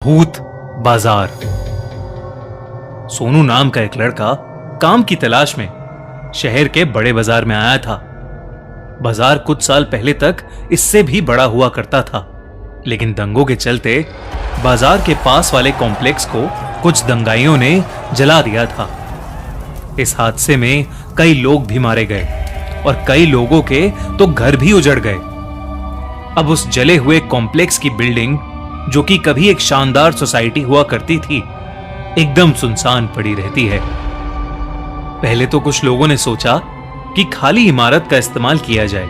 भूत बाजार। सोनू नाम का एक लड़का काम की तलाश में शहर के बड़े बाजार में आया था। बाजार कुछ साल पहले तक इससे भी बड़ा हुआ करता था, लेकिन दंगों के चलते बाजार के पास वाले कॉम्प्लेक्स को कुछ दंगाइयों ने जला दिया था। इस हादसे में कई लोग भी मारे गए और कई लोगों के तो घर भी उजड़ गए। अब उस जले हुए कॉम्प्लेक्स की बिल्डिंग, जो कि कभी एक शानदार सोसाइटी हुआ करती थी, एकदम सुनसान पड़ी रहती है। पहले तो कुछ लोगों ने सोचा कि खाली इमारत का इस्तेमाल किया जाए।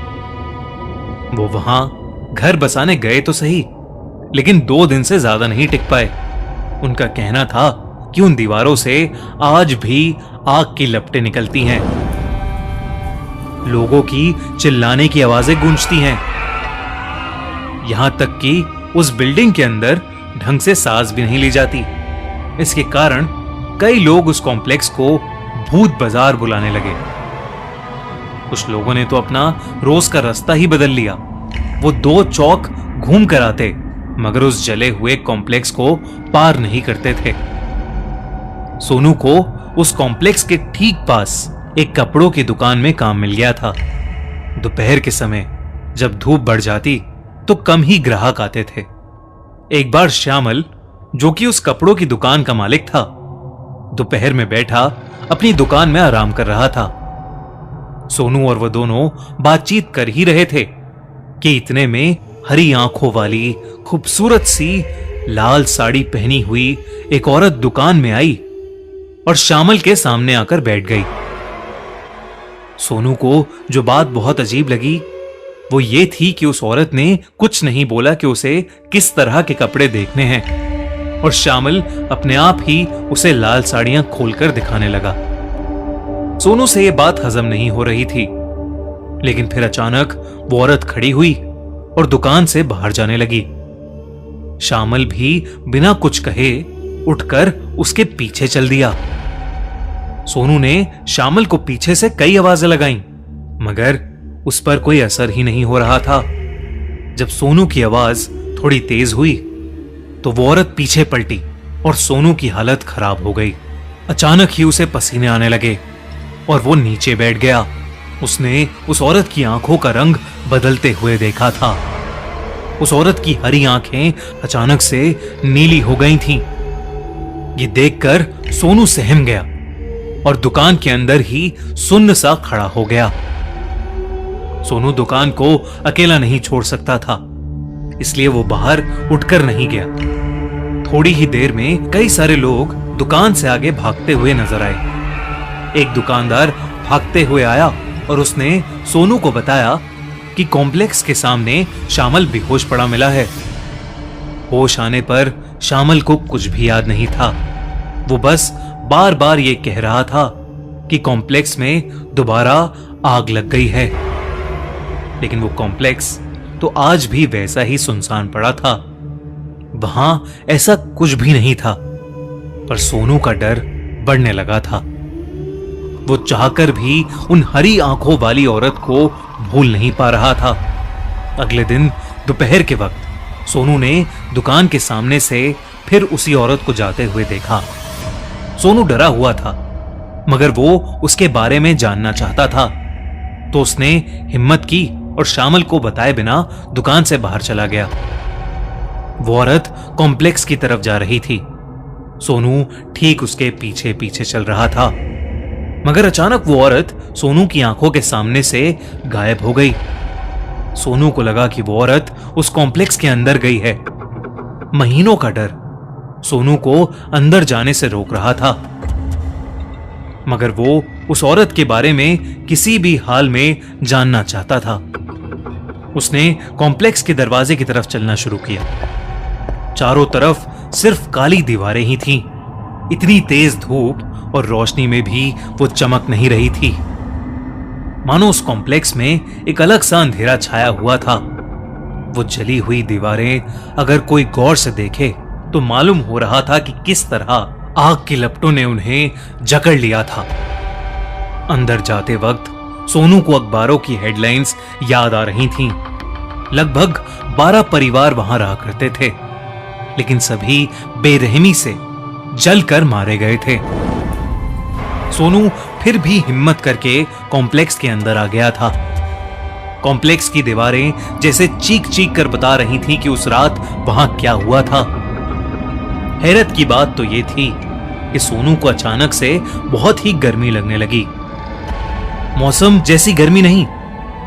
वो वहां घर बसाने गए तो सही, लेकिन 2 दिन से ज्यादा नहीं टिक पाए। उनका कहना था कि उन दीवारों से आज भी आग की लपटें निकलती हैं, लोगों की चिल्लाने की आवाजें गूंजती हैं। यहां तक कि उस बिल्डिंग के अंदर ढंग से सांस भी नहीं ली जाती। इसके कारण कई लोग उस कॉम्प्लेक्स को भूत बाजार बुलाने लगे। कुछ लोगों ने तो अपना रोज का रास्ता ही बदल लिया। वो 2 चौक घूम कर आते, मगर उस जले हुए कॉम्प्लेक्स को पार नहीं करते थे। सोनू को उस कॉम्प्लेक्स के ठीक पास एक कपड़ों की दुकान में काम मिल गया था। दोपहर के समय जब धूप बढ़ जाती तो कम ही ग्राहक आते थे। एक बार श्यामल, जो कि उस कपड़ों की दुकान का मालिक था, दोपहर में बैठा अपनी दुकान में आराम कर रहा था। सोनू और वह दोनों बातचीत कर ही रहे थे कि इतने में हरी आंखों वाली खूबसूरत सी लाल साड़ी पहनी हुई एक औरत दुकान में आई और श्यामल के सामने आकर बैठ गई। सोनू को जो बात बहुत अजीब लगी वो ये थी कि उस औरत ने कुछ नहीं बोला कि उसे किस तरह के कपड़े देखने हैं, और श्यामल अपने आप ही उसे लाल साड़ियां खोलकर दिखाने लगा। सोनू से यह बात हजम नहीं हो रही थी, लेकिन फिर अचानक वो औरत खड़ी हुई और दुकान से बाहर जाने लगी। श्यामल भी बिना कुछ कहे उठकर उसके पीछे चल दिया। सोनू ने श्यामल को पीछे से कई आवाजें लगाईं, मगर उस पर कोई असर ही नहीं हो रहा था। जब सोनू की आवाज थोड़ी तेज हुई तो वो औरत पीछे पलटी और सोनू की हालत खराब हो गई। अचानक ही उसे पसीने आने लगे और वो नीचे बैठ गया। उसने उस औरत की आंखों का रंग बदलते हुए देखा था। उस औरत की हरी आंखें अचानक से नीली हो गई थीं। ये देखकर सोनू सहम गया और दुकान के अंदर ही सुन्न सा खड़ा हो गया। सोनू दुकान को अकेला नहीं छोड़ सकता था, इसलिए वो बाहर उठकर नहीं गया। थोड़ी ही देर में कई सारे लोग दुकान से आगे भागते हुए नजर आए। एक दुकानदार भागते हुए आया और उसने सोनू को बताया कि कॉम्प्लेक्स के सामने श्यामल बेहोश पड़ा मिला है। होश आने पर श्यामल को कुछ भी याद नहीं था। वो बस बार बार ये कह रहा था कि कॉम्प्लेक्स में दोबारा आग लग गई है, लेकिन वो कॉम्प्लेक्स तो आज भी वैसा ही सुनसान पड़ा था। वहां ऐसा कुछ भी नहीं था, पर सोनू का डर बढ़ने लगा था। वो चाहकर भी उन हरी आंखों वाली औरत को भूल नहीं पा रहा था। अगले दिन दोपहर के वक्त सोनू ने दुकान के सामने से फिर उसी औरत को जाते हुए देखा। सोनू डरा हुआ था, मगर वो उसके बारे में जानना चाहता था, तो उसने हिम्मत की और श्यामल को बताए बिना दुकान से बाहर चला गया। वो औरत कॉम्प्लेक्स की तरफ जा रही थी। सोनू ठीक उसके पीछे पीछे चल रहा था, मगर अचानक वो औरत सोनू की आंखों के सामने से गायब हो गई। सोनू को लगा कि वो औरत उस कॉम्प्लेक्स के अंदर गई है। महीनों का डर सोनू को अंदर जाने से रोक रहा था, मगर वो उस औरत के बारे में किसी भी हाल में जानना चाहता था। उसने कॉम्प्लेक्स के दरवाजे की तरफ चलना शुरू किया। चारों तरफ सिर्फ काली दीवारें ही थीं। इतनी तेज धूप और रोशनी में भी वो चमक नहीं रही थी, मानो उस कॉम्प्लेक्स में एक अलग सा अंधेरा छाया हुआ था। वो जली हुई दीवारें अगर कोई गौर से देखे तो मालूम हो रहा था कि किस तरह आग की लपटों ने उन्हें जकड़ लिया था। अंदर जाते वक्त सोनू को अखबारों की हेडलाइंस याद आ रही थीं। लगभग 12 परिवार वहां रहा करते थे। लेकिन सभी बेरहमी से जलकर मारे गए थे। सोनू फिर भी हिम्मत करके कॉम्प्लेक्स के अंदर आ गया था। कॉम्प्लेक्स की दीवारें जैसे चीख चीख कर बता रही थीं कि उस रात वहां क्या हुआ था। हैरत की बात तो यह थी कि सोनू को अचानक से बहुत ही गर्मी लगने लगी। मौसम जैसी गर्मी नहीं,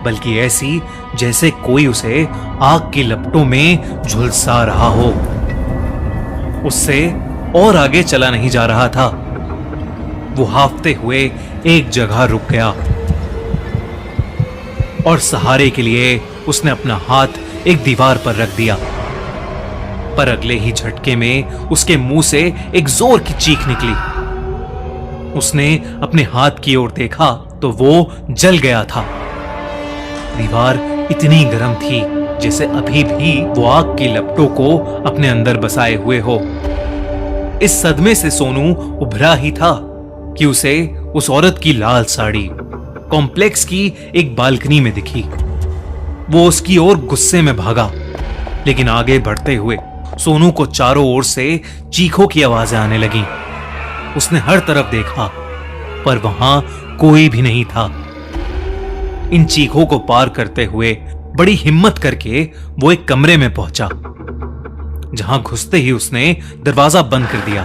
बल्कि ऐसी जैसे कोई उसे आग की लपटों में झुलसा रहा हो। उससे और आगे चला नहीं जा रहा था। वो हाफते हुए एक जगह रुक गया और सहारे के लिए उसने अपना हाथ एक दीवार पर रख दिया। पर अगले ही झटके में उसके मुंह से एक जोर की चीख निकली। उसने अपने हाथ की ओर देखा तो वो जल गया था। दीवार इतनी गर्म थी जैसे अभी भी वो आग की लपटों को अपने अंदर बसाए हुए हो। इस सदमे से सोनू उभरा ही था कि उसे उस औरत की लाल साड़ी कॉम्प्लेक्स की एक बालकनी में दिखी। वो उसकी ओर गुस्से में भागा, लेकिन आगे बढ़ते हुए सोनू को चारों ओर से चीखों की आवाजें आने लगी। उसने हर तरफ देखा, पर वहां कोई भी नहीं था। इन चीखों को पार करते हुए बड़ी हिम्मत करके वो एक कमरे में पहुंचा, जहां घुसते ही उसने दरवाजा बंद कर दिया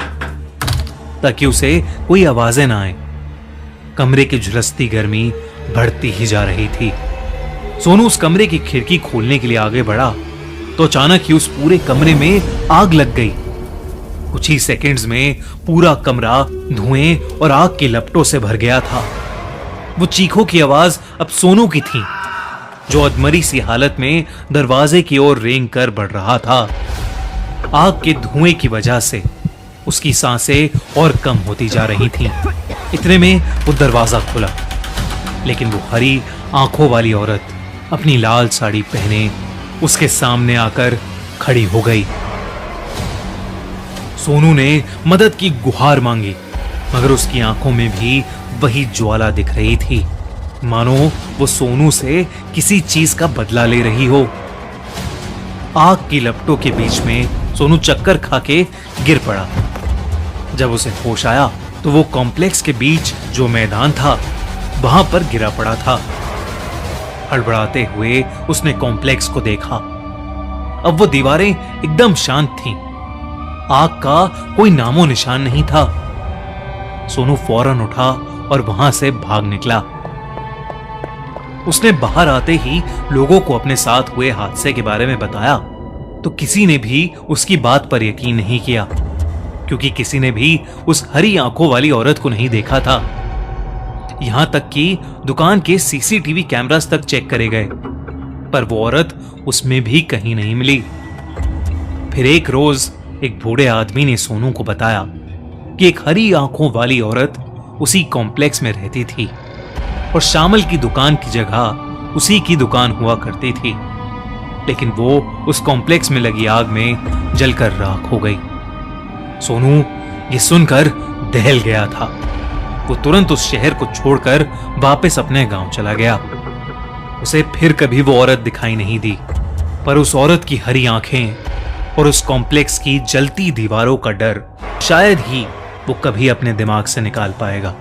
ताकि उसे कोई आवाजें ना आए। कमरे की झुलसती गर्मी बढ़ती ही जा रही थी। सोनू उस कमरे की खिड़की खोलने के लिए आगे बढ़ा तो अचानक ही उस पूरे कमरे में आग लग गई। कुछ ही सेकंड्स में पूरा कमरा धुएं और आग की लपटों से भर गया था। वो चीखों की आवाज अब सोनू की थी, जो अधमरी सी हालत में दरवाजे की ओर रेंग कर बढ़ रहा था। आग के धुएं की वजह से उसकी सांसें और कम होती जा रही थीं। इतने में वो दरवाजा खुला, लेकिन वो हरी आंखों वाली औरत अपनी लाल साड़ी पहने उसके सामने आकर खड़ी हो गई। सोनू ने मदद की गुहार मांगी, मगर उसकी आंखों में भी वही ज्वाला दिख रही थी, मानो वो सोनू से किसी चीज का बदला ले रही हो। आग की लपटों के बीच में सोनू चक्कर खा के गिर पड़ा। जब उसे होश आया तो वो कॉम्प्लेक्स के बीच जो मैदान था वहां पर गिरा पड़ा था। हड़बड़ाते हुए उसने कॉम्प्लेक्स को देखा। अब वो दीवारें एकदम शांत थीं। आग का कोई नामो निशान नहीं था। सोनू फौरन उठा और वहां से भाग निकला। उसने बाहर आते ही लोगों को अपने साथ हुए हादसे के बारे में बताया, तो किसी ने भी उसकी बात पर यकीन नहीं किया, क्योंकि किसी ने भी उस हरी आंखों वाली औरत को नहीं देखा था। यहां तक कि दुकान के सीसीटीवी कैमरास तक चेक करे गए, पर वो औरत उसमें भी कहीं नहीं मिली। फिर एक रोज एक बूढ़े आदमी ने सोनू को बताया कि एक हरी आंखों वाली औरत उसी कॉम्प्लेक्स में रहती थी और शामल की दुकान की जगह उसी की दुकान हुआ करती थी, लेकिन वो उस कॉम्प्लेक्स में लगी आग में जलकर राख हो गई। सोनू ये सुनकर दहल गया था। वो तुरंत उस शहर को छोड़कर वापस अपने गांव चला गया। उसे फिर कभी वो औरत दिखाई नहीं दी, पर उस औरत की हरी आंखें और उस कॉम्प्लेक्स की जलती दीवारों का डर शायद ही वो कभी अपने दिमाग से निकाल पाएगा।